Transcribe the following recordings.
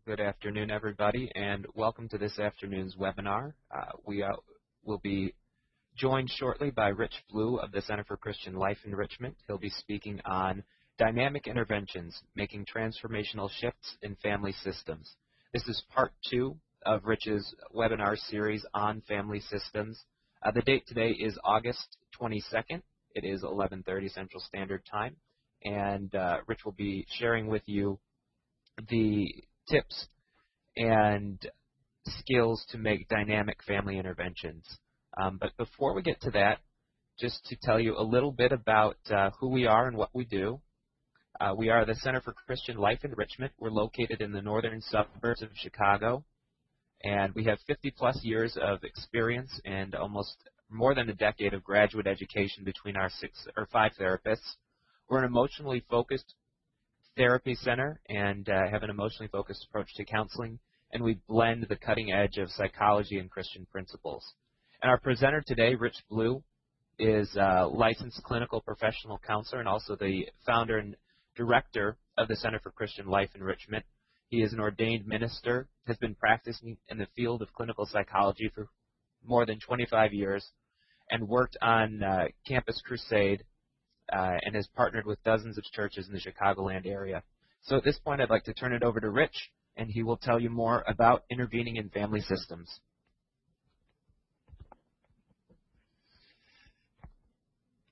Good afternoon, everybody, and welcome to this afternoon's webinar. We will be joined shortly by Rich Blue of the Center for Christian Life Enrichment. He'll be speaking on dynamic interventions, making transformational shifts in family systems. This is part 2 of Rich's webinar series on family systems. The date today is August 22nd. It is 11:30 Central Standard Time, and Rich will be sharing with you the tips and skills to make dynamic family interventions. But before we get to that, just to tell you a little bit about who we are and what we do. We are the Center for Christian Life Enrichment. We're located in the northern suburbs of Chicago, and we have 50-plus years of experience and almost more than a decade of graduate education between our 5 therapists. We're an emotionally focused therapy center and have an emotionally focused approach to counseling, and we blend the cutting edge of psychology and Christian principles. And our presenter today, Rich Blue, is a licensed clinical professional counselor and also the founder and director of the Center for Christian Life Enrichment. He is an ordained minister, has been practicing in the field of clinical psychology for more than 25 years, and worked on Campus Crusade, and has partnered with dozens of churches in the Chicagoland area. So at this point, I'd like to turn it over to Rich, and he will tell you more about intervening in family systems.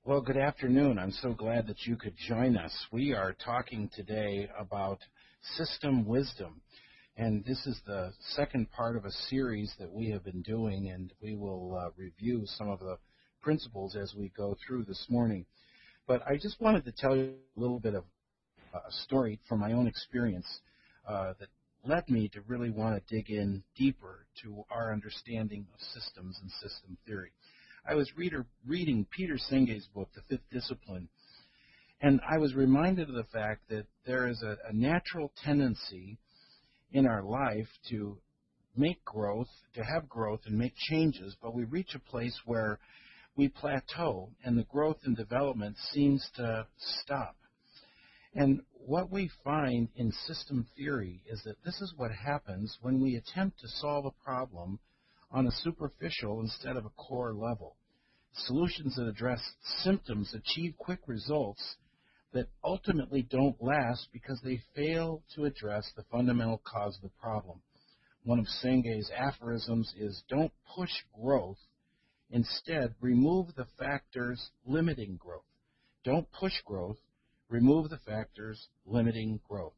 Well, good afternoon. I'm so glad that you could join us. We are talking today about system wisdom, and this is the second part of a series that we have been doing, and we will review some of the principles as we go through this morning. But I just wanted to tell you a little bit of a story from my own experience that led me to really want to dig in deeper to our understanding of systems and system theory. I was reading Peter Senge's book, The Fifth Discipline, and I was reminded of the fact that there is a natural tendency in our life to make growth, to have growth and make changes, but we reach a place where we plateau, and the growth and development seems to stop. And what we find in system theory is that this is what happens when we attempt to solve a problem on a superficial instead of a core level. Solutions that address symptoms achieve quick results that ultimately don't last because they fail to address the fundamental cause of the problem. One of Senge's aphorisms is, "Don't push growth. Instead, remove the factors limiting growth." Don't push growth, remove the factors limiting growth.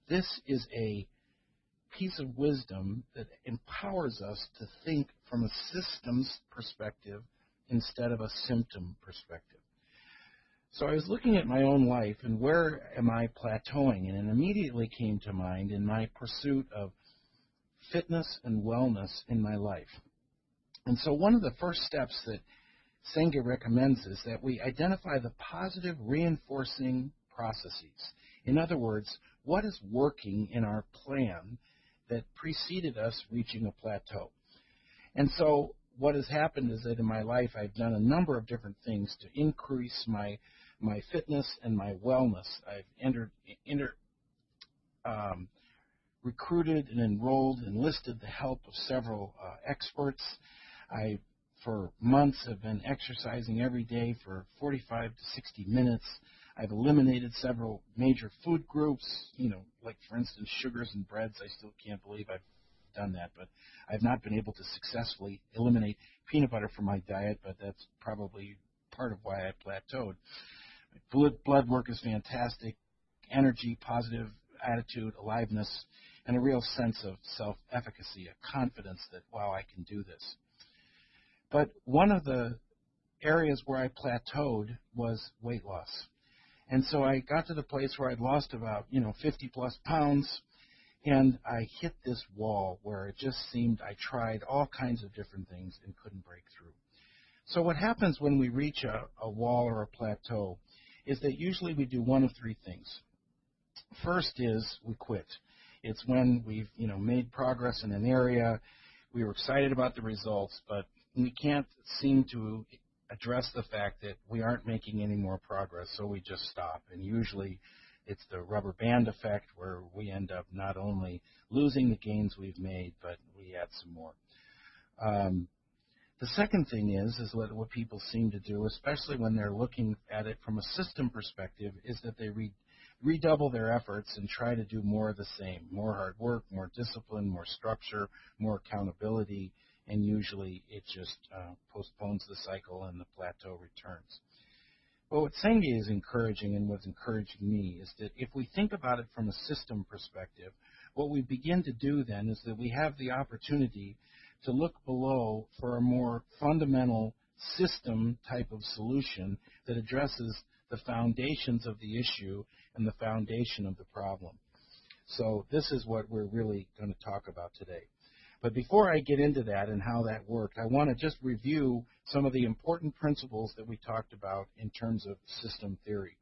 This is a piece of wisdom that empowers us to think from a systems perspective instead of a symptom perspective. So I was looking at my own life and where am I plateauing, and it immediately came to mind in my pursuit of fitness and wellness in my life. And so one of the first steps that Senge recommends is that we identify the positive reinforcing processes. In other words, what is working in our plan that preceded us reaching a plateau. And so what has happened is that in my life I've done a number of different things to increase my fitness and my wellness. I've recruited and enlisted the help of several experts. I, for months, have been exercising every day for 45 to 60 minutes. I've eliminated several major food groups, like, for instance, sugars and breads. I still can't believe I've done that, but I've not been able to successfully eliminate peanut butter from my diet, but that's probably part of why I plateaued. My blood work is fantastic, energy, positive attitude, aliveness, and a real sense of self-efficacy, a confidence that, wow, I can do this. But one of the areas where I plateaued was weight loss. And so I got to the place where I'd lost about, 50-plus pounds, and I hit this wall where it just seemed I tried all kinds of different things and couldn't break through. So what happens when we reach a wall or a plateau is that usually we do one of three things. First is we quit. It's when we've, made progress in an area, we were excited about the results, but we can't seem to address the fact that we aren't making any more progress, so we just stop. And usually It's the rubber band effect where we end up not only losing the gains we've made, but we add some more. The second thing is what people seem to do, especially when they're looking at it from a system perspective, is that they redouble their efforts and try to do more of the same, more hard work, more discipline, more structure, more accountability, and usually it just postpones the cycle and the plateau returns. But what Senge is encouraging, and what's encouraging me, is that if we think about it from a system perspective, what we begin to do then is that we have the opportunity to look below for a more fundamental system type of solution that addresses the foundations of the issue and the foundation of the problem. So this is what we're really going to talk about today. But before I get into that and how that worked, I want to just review some of the important principles that we talked about in terms of system theory.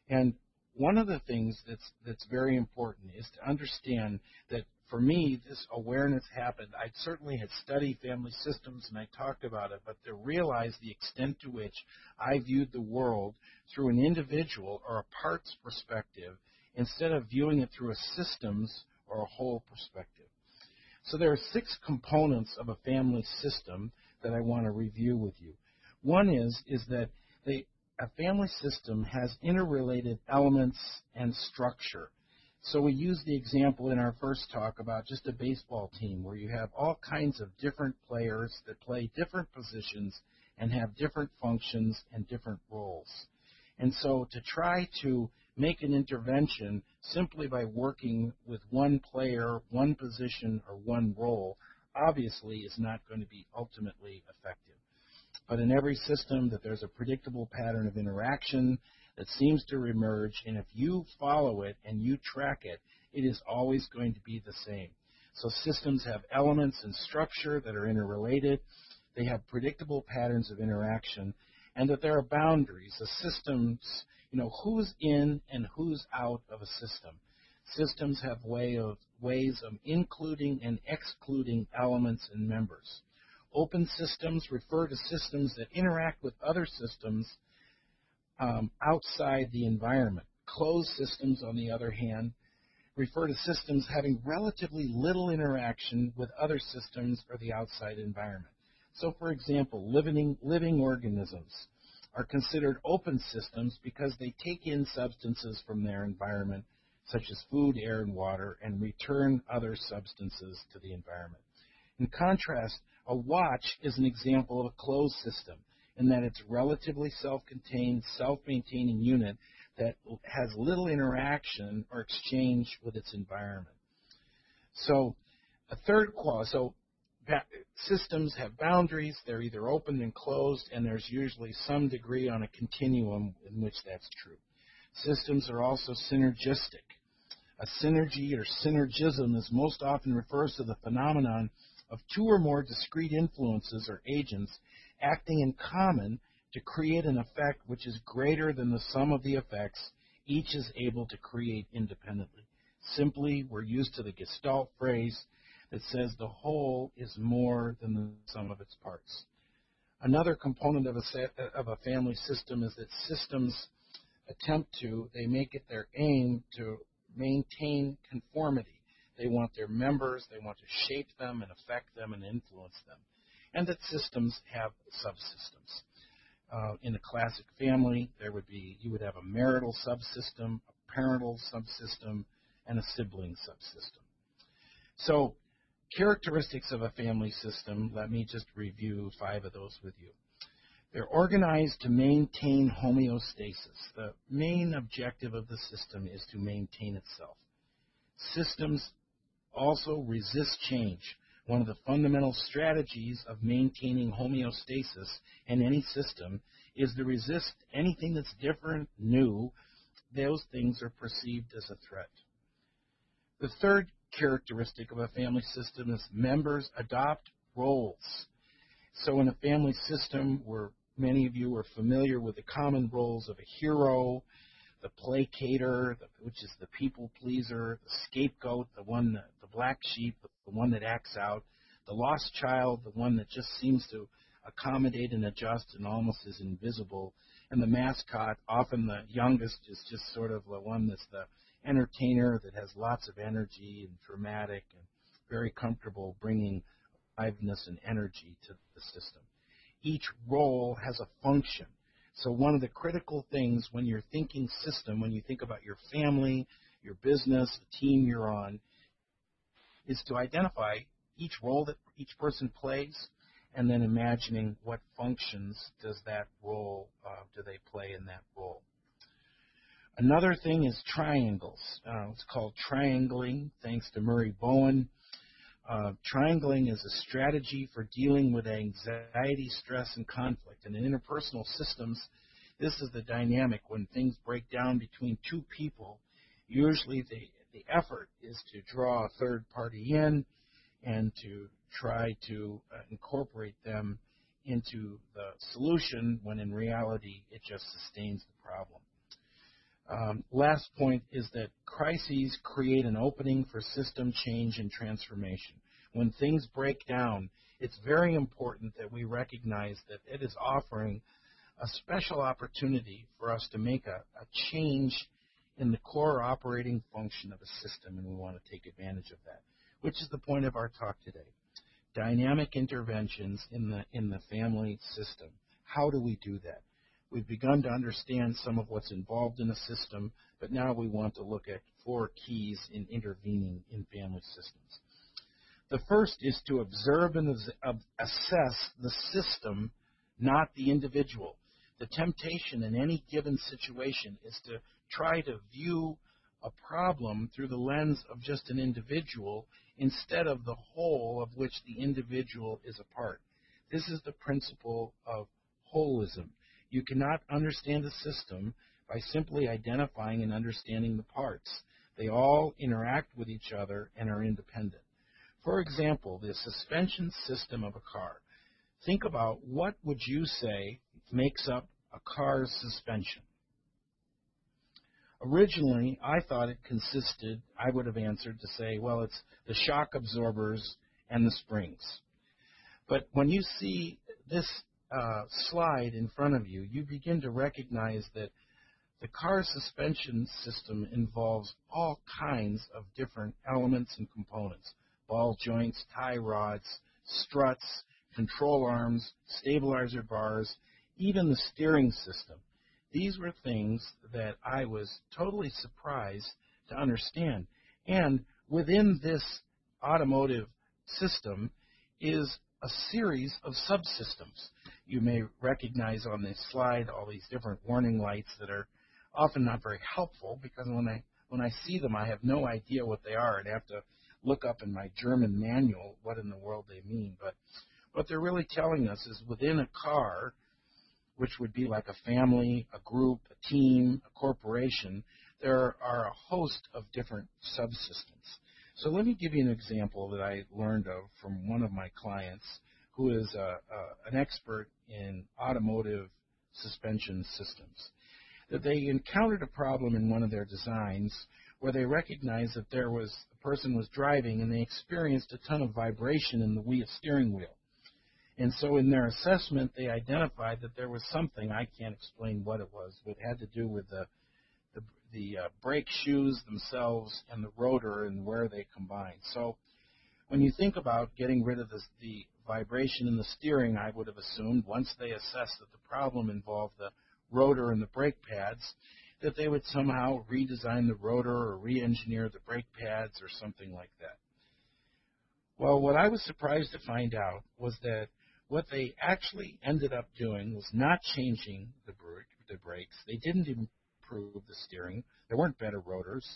And one of the things that's very important is to understand that for me, this awareness happened. I certainly had studied family systems and I talked about it, but to realize the extent to which I viewed the world through an individual or a parts perspective instead of viewing it through a systems or a whole perspective. So there are 6 components of a family system that I want to review with you. One is that a family system has interrelated elements and structure. So we used the example in our first talk about just a baseball team where you have all kinds of different players that play different positions and have different functions and different roles. And so to try to make an intervention simply by working with one player, one position, or one role obviously is not going to be ultimately effective. But in every system that there's a predictable pattern of interaction that seems to emerge, and if you follow it and you track it, it is always going to be the same. So systems have elements and structure that are interrelated. They have predictable patterns of interaction, and that there are boundaries. The systems, who's in and who's out of a system. Systems have ways of including and excluding elements and members. Open systems refer to systems that interact with other systems outside the environment. Closed systems, on the other hand, refer to systems having relatively little interaction with other systems or the outside environment. So, for example, living organisms are considered open systems because they take in substances from their environment, such as food, air, and water, and return other substances to the environment. In contrast, a watch is an example of a closed system in that it's a relatively self-contained, self-maintaining unit that has little interaction or exchange with its environment. So a third clause, systems have boundaries. They're either open and closed, and there's usually some degree on a continuum in which that's true. Systems are also synergistic. A synergy or synergism is most often refers to the phenomenon of 2 or more discrete influences or agents acting in common to create an effect which is greater than the sum of the effects each is able to create independently. Simply, we're used to the Gestalt phrase that says the whole is more than the sum of its parts. Another component of a family system is that systems they make it their aim to maintain conformity. They want their members, they want to shape them and affect them and influence them. And that systems have subsystems. In a classic family, you would have a marital subsystem, a parental subsystem, and a sibling subsystem. So, characteristics of a family system, let me just review 5 of those with you. They're organized to maintain homeostasis. The main objective of the system is to maintain itself. Systems also resist change. One of the fundamental strategies of maintaining homeostasis in any system is to resist anything that's different, new. Those things are perceived as a threat. The third characteristic of a family system is members adopt roles. So in a family system where many of you are familiar with the common roles of a hero, the placater, which is the people pleaser, the scapegoat, the black sheep, the one that acts out, the lost child, the one that just seems to accommodate and adjust and almost is invisible, And the mascot, often the youngest, is just sort of the one that's the entertainer that has lots of energy and dramatic and very comfortable bringing aliveness and energy to the system. Each role has a function. So one of the critical things when you're thinking system, when you think about your family, your business, the team you're on, is to identify each role that each person plays and then imagining what functions does that role, do they play in that role. Another thing is triangles. It's called triangling, thanks to Murray Bowen. Triangling is a strategy for dealing with anxiety, stress, and conflict. And in interpersonal systems, this is the dynamic. When things break down between two people, usually the effort is to draw a third party in and to try to incorporate them into the solution, when in reality it just sustains the problem. Last point is that crises create an opening for system change and transformation. When things break down, it's very important that we recognize that it is offering a special opportunity for us to make a change in the core operating function of a system, and we want to take advantage of that, which is the point of our talk today. Dynamic interventions in the family system. How do we do that? We've begun to understand some of what's involved in a system, but now we want to look at 4 keys in intervening in family systems. The first is to observe and assess the system, not the individual. The temptation in any given situation is to try to view a problem through the lens of just an individual instead of the whole of which the individual is a part. This is the principle of holism. You cannot understand a system by simply identifying and understanding the parts. They all interact with each other and are independent. For example, the suspension system of a car. Think about what would you say makes up a car's suspension. Originally, I thought it consisted, I would have answered to say, well, it's the shock absorbers and the springs. But when you see this slide in front of you, you begin to recognize that the car suspension system involves all kinds of different elements and components. Ball joints, tie rods, struts, control arms, stabilizer bars, even the steering system. These were things that I was totally surprised to understand. And within this automotive system is a series of subsystems. You may recognize on this slide all these different warning lights that are often not very helpful, because when I see them, I have no idea what they are and have to look up in my German manual what in the world they mean. But what they're really telling us is within a car, which would be like a family, a group, a team, a corporation, there are a host of different subsystems. So let me give you an example that I learned of from one of my clients who is an expert in automotive suspension systems. That they encountered a problem in one of their designs where they recognized that a person was driving and they experienced a ton of vibration in the steering wheel. And so in their assessment, they identified that there was something, I can't explain what it was, but it had to do with the brake shoes themselves and the rotor and where they combine. So when you think about getting rid of the vibration in the steering, I would have assumed once they assessed that the problem involved the rotor and the brake pads, that they would somehow redesign the rotor or re-engineer the brake pads or something like that. Well, what I was surprised to find out was that what they actually ended up doing was not changing the brakes. They didn't improve the steering. There weren't better rotors.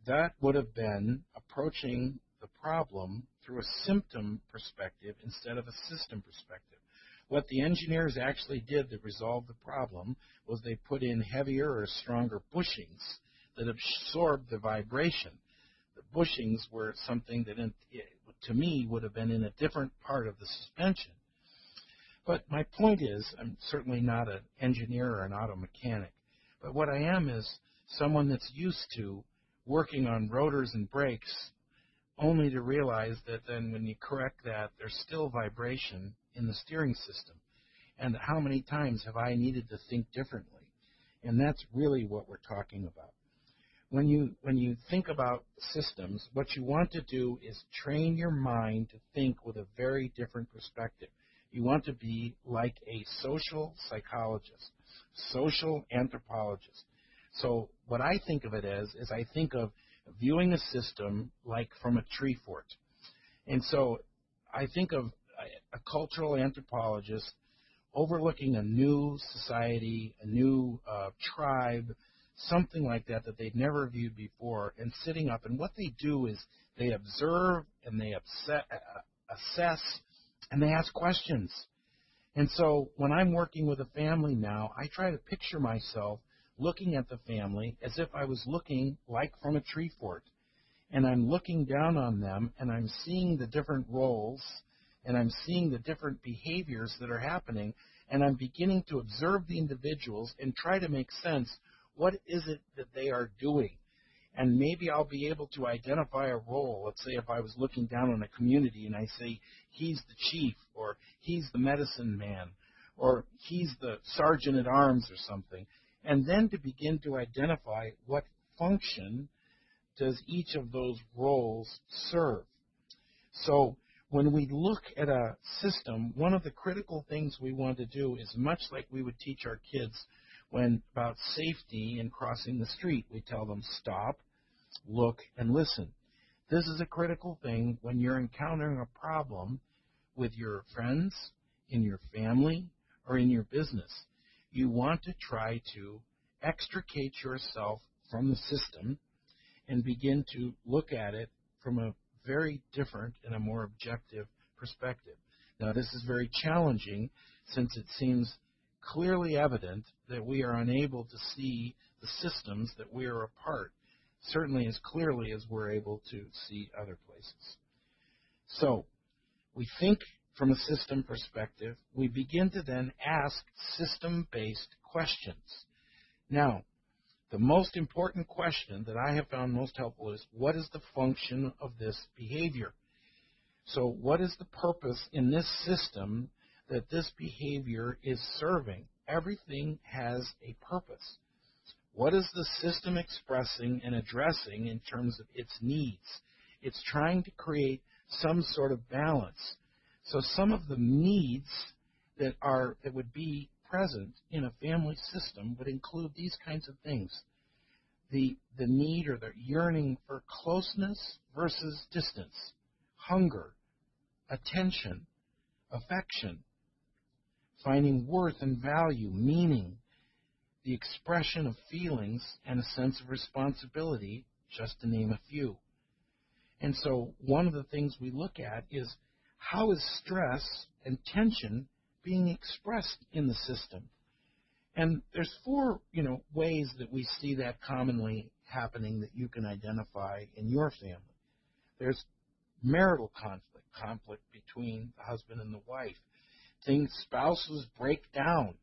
That would have been approaching the problem through a symptom perspective instead of a system perspective. What the engineers actually did to resolve the problem was they put in heavier or stronger bushings that absorbed the vibration. The bushings were something that, to me, would have been in a different part of the suspension. But my point is, I'm certainly not an engineer or an auto mechanic, but what I am is someone that's used to working on rotors and brakes, only to realize that then when you correct that, there's still vibration in the steering system. and how many times have I needed to think differently? And that's really what we're talking about. When you think about systems, what you want to do is train your mind to think with a very different perspective. You want to be like a social psychologist, social anthropologist. So what I think of it as is I think of viewing a system like from a tree fort. And so I think of a cultural anthropologist overlooking a new society, a new tribe, something like that that they'd never viewed before, and sitting up. And what they do is they observe and they assess and they ask questions. And so when I'm working with a family now, I try to picture myself looking at the family as if I was looking like from a tree fort. And I'm looking down on them, and I'm seeing the different roles, and I'm seeing the different behaviors that are happening, and I'm beginning to observe the individuals and try to make sense. What is it that they are doing? And maybe I'll be able to identify a role. Let's say if I was looking down on a community and I say, he's the chief, or he's the medicine man, or he's the sergeant at arms or something. And then to begin to identify what function does each of those roles serve. So when we look at a system, one of the critical things we want to do is much like we would teach our kids when about safety in crossing the street. We tell them stop, look, and listen. This is a critical thing when you're encountering a problem with your friends, in your family, or in your business. You want to try to extricate yourself from the system and begin to look at it from a very different and a more objective perspective. Now, this is very challenging since it seems clearly evident that we are unable to see the systems that we are a part, certainly as clearly as we're able to see other places. So, we think from a system perspective. We begin to then ask system-based questions. Now, the most important question that I have found most helpful is, what is the function of this behavior? So what is the purpose in this system that this behavior is serving? Everything has a purpose. What is the system expressing and addressing in terms of its needs? It's trying to create some sort of balance. So some of the needs that would be present in a family system would include these kinds of things. The need or the yearning for closeness versus distance, hunger, attention, affection, finding worth and value, meaning, the expression of feelings, and a sense of responsibility, just to name a few. And so one of the things we look at is, how is stress and tension being expressed in the system? And there's four, ways that we see that commonly happening that you can identify in your family. There's marital conflict between the husband and the wife. Spouses break down,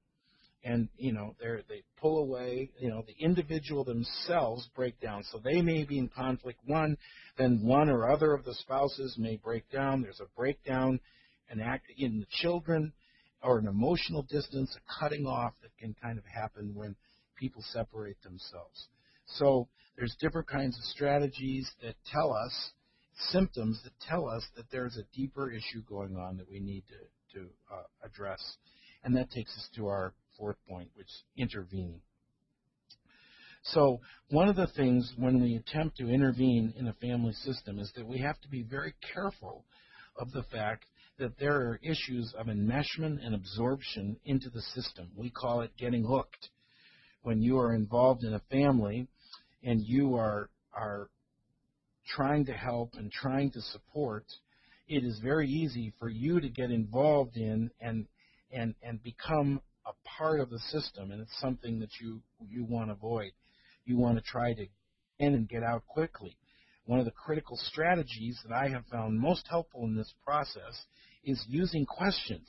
and they pull away. The individual themselves break down. So they may be in conflict then one or other of the spouses may break down. There's a breakdown, an act in the children, or an emotional distance, a cutting off that can kind of happen when people separate themselves. So there's different kinds of strategies that tell us, symptoms that tell us that there's a deeper issue going on that we need to address. And that takes us to our fourth point, which is intervening. So one of the things when we attempt to intervene in a family system is that we have to be very careful of the fact that there are issues of enmeshment and absorption into the system. We call it getting hooked. When you are involved in a family and you are trying to help and trying to support, it is very easy for you to get involved in and become a part of the system, and it's something that you want to avoid. You want to try to get in and get out quickly. One of the critical strategies that I have found most helpful in this process is using questions.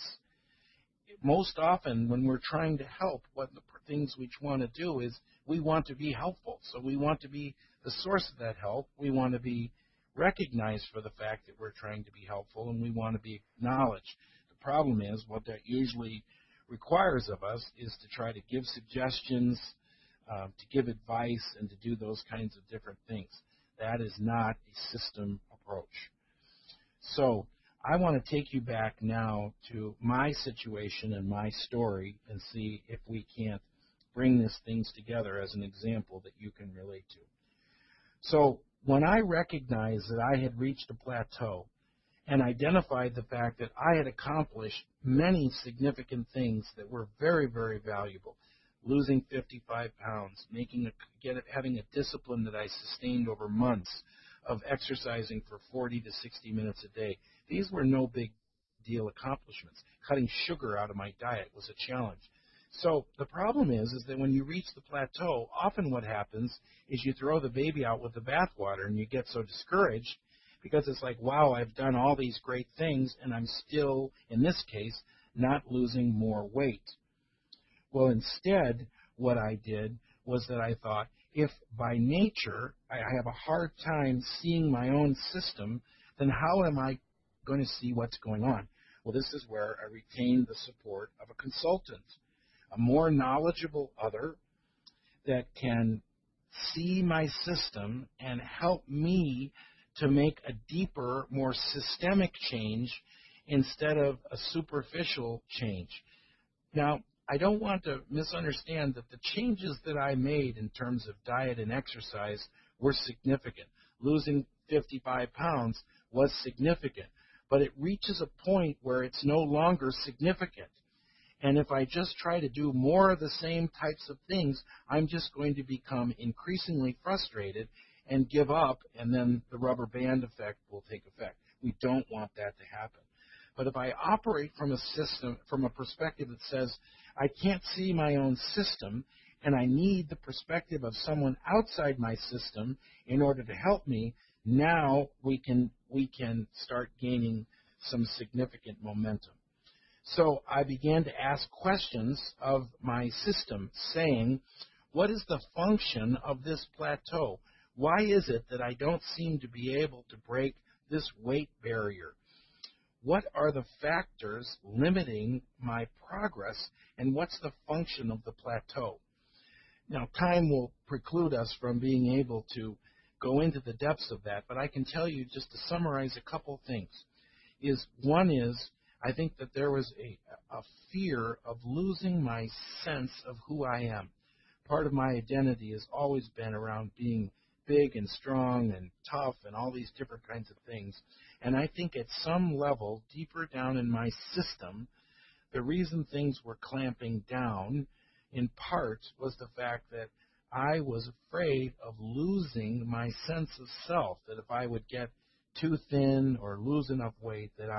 Most often when we're trying to help, what the things we want to do is we want to be helpful. So we want to be the source of that help. We want to be recognized for the fact that we're trying to be helpful, and we want to be acknowledged. The problem is what that usually requires of us is to try to give suggestions, to give advice, and to do those kinds of different things. That is not a system approach. So I want to take you back now to my situation and my story and see if we can't bring these things together as an example that you can relate to. So when I recognized that I had reached a plateau and identified the fact that I had accomplished many significant things that were very, very valuable, losing 55 pounds, having a discipline that I sustained over months of exercising for 40 to 60 minutes a day. These were no big deal accomplishments. Cutting sugar out of my diet was a challenge. So the problem is that when you reach the plateau, often what happens is you throw the baby out with the bathwater and you get so discouraged because it's like, wow, I've done all these great things and I'm still, in this case, not losing more weight. Well, instead, what I did was that I thought, if by nature I have a hard time seeing my own system, then how am I going to see what's going on? Well, this is where I retained the support of a consultant, a more knowledgeable other that can see my system and help me to make a deeper, more systemic change instead of a superficial change. Now, I don't want to misunderstand that the changes that I made in terms of diet and exercise were significant. Losing 55 pounds was significant, but it reaches a point where it's no longer significant. And if I just try to do more of the same types of things, I'm just going to become increasingly frustrated and give up, and then the rubber band effect will take effect. We don't want that to happen. But if I operate from a perspective that says, I can't see my own system, and I need the perspective of someone outside my system in order to help me, now we can start gaining some significant momentum. So I began to ask questions of my system, saying, what is the function of this plateau? Why is it that I don't seem to be able to break this weight barrier? What are the factors limiting my progress, and what's the function of the plateau? Now, time will preclude us from being able to go into the depths of that, but I can tell you, just to summarize a couple things, one is I think that there was a fear of losing my sense of who I am. Part of my identity has always been around being big and strong and tough and all these different kinds of things. And I think at some level, deeper down in my system, the reason things were clamping down, in part, was the fact that I was afraid of losing my sense of self, that if I would get too thin or lose enough weight, that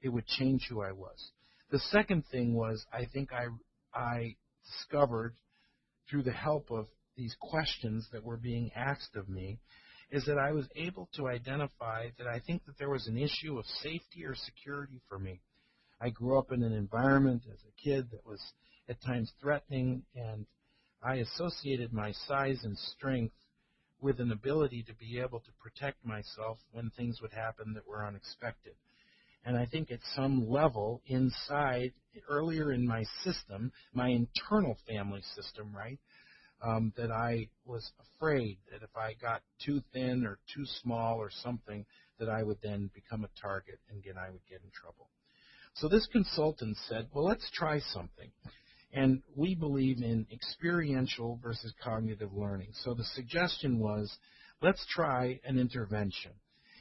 it would change who I was. The second thing was, I think I discovered through the help of these questions that were being asked of me, is that I was able to identify that I think that there was an issue of safety or security for me. I grew up in an environment as a kid that was at times threatening, and I associated my size and strength with an ability to be able to protect myself when things would happen that were unexpected. And I think at some level inside, earlier in my system, my internal family system, right, that I was afraid that if I got too thin or too small or something, that I would then become a target and again I would get in trouble. So this consultant said, well, let's try something. And we believe in experiential versus cognitive learning. So the suggestion was, let's try an intervention.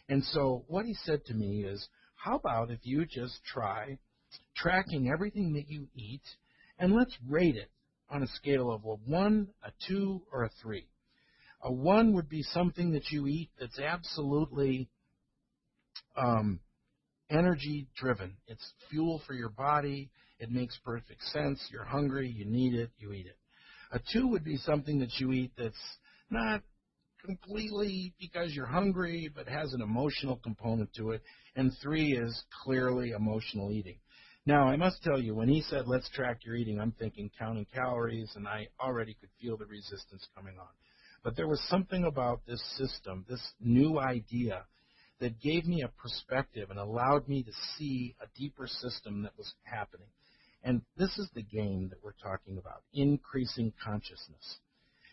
And so what he said to me is, how about if you just try tracking everything that you eat, and let's rate it on a scale of a 1, a 2, or a 3. A 1 would be something that you eat that's absolutely energy-driven. It's fuel for your body. It makes perfect sense. You're hungry. You need it. You eat it. A 2 would be something that you eat that's not completely because you're hungry, but has an emotional component to it. And 3 is clearly emotional eating. Now, I must tell you, when he said, let's track your eating, I'm thinking counting calories, and I already could feel the resistance coming on. But there was something about this system, this new idea, that gave me a perspective and allowed me to see a deeper system that was happening. And this is the game that we're talking about, increasing consciousness.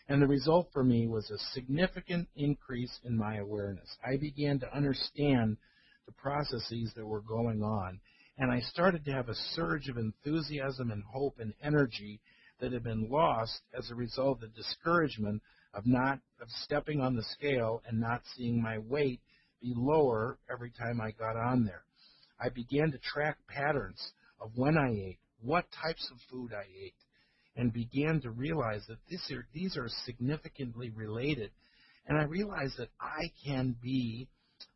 And the result for me was a significant increase in my awareness. I began to understand the processes that were going on, and I started to have a surge of enthusiasm and hope and energy that had been lost as a result of the discouragement of stepping on the scale and not seeing my weight be lower every time I got on there. I began to track patterns of when I ate, what types of food I ate, and began to realize that these are significantly related. And I realized that I can be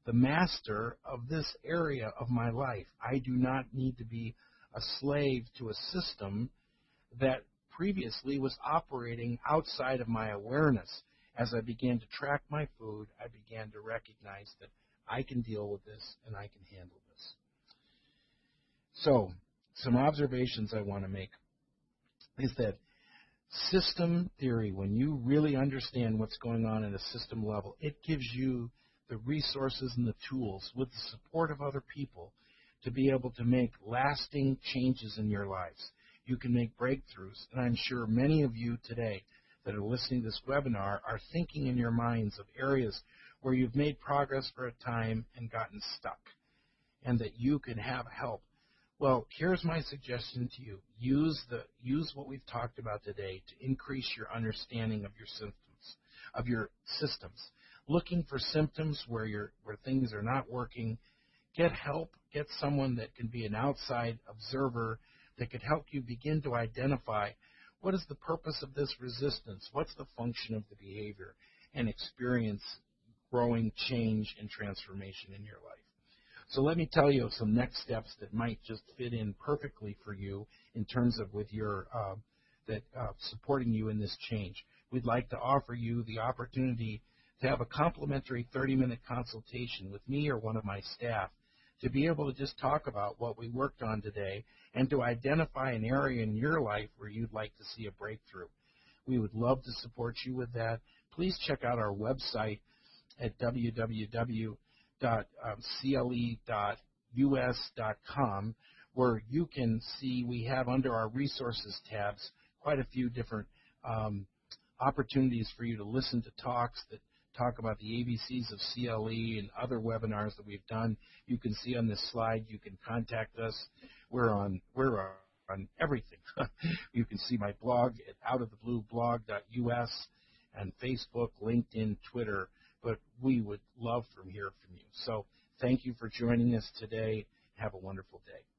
the master of this area of my life. I do not need to be a slave to a system that previously was operating outside of my awareness. As I began to track my food, I began to recognize that I can deal with this and I can handle this. So, some observations I want to make is that system theory, when you really understand what's going on at a system level, it gives you the resources and the tools with the support of other people to be able to make lasting changes in your lives. You can make breakthroughs, and I'm sure many of you today that are listening to this webinar are thinking in your minds of areas where you've made progress for a time and gotten stuck, and that you can have help. Well, here's my suggestion to you. Use what we've talked about today to increase your understanding of your symptoms, of your systems. Looking for symptoms where things are not working, get help, get someone that can be an outside observer that could help you begin to identify what is the purpose of this resistance, what's the function of the behavior, and experience growing change and transformation in your life. So let me tell you some next steps that might just fit in perfectly for you in terms of with your supporting you in this change. We'd like to offer you the opportunity to have a complimentary 30-minute consultation with me or one of my staff to be able to just talk about what we worked on today and to identify an area in your life where you'd like to see a breakthrough. We would love to support you with that. Please check out our website at www.cle.us.com, where you can see we have under our resources tabs quite a few different opportunities for you to listen to talks that talk about the ABCs of CLE and other webinars that we've done. You can see on this slide, you can contact us. We're on everything. You can see my blog at outoftheblueblog.us and Facebook, LinkedIn, Twitter, but we would love to hear from you. So thank you for joining us today. Have a wonderful day.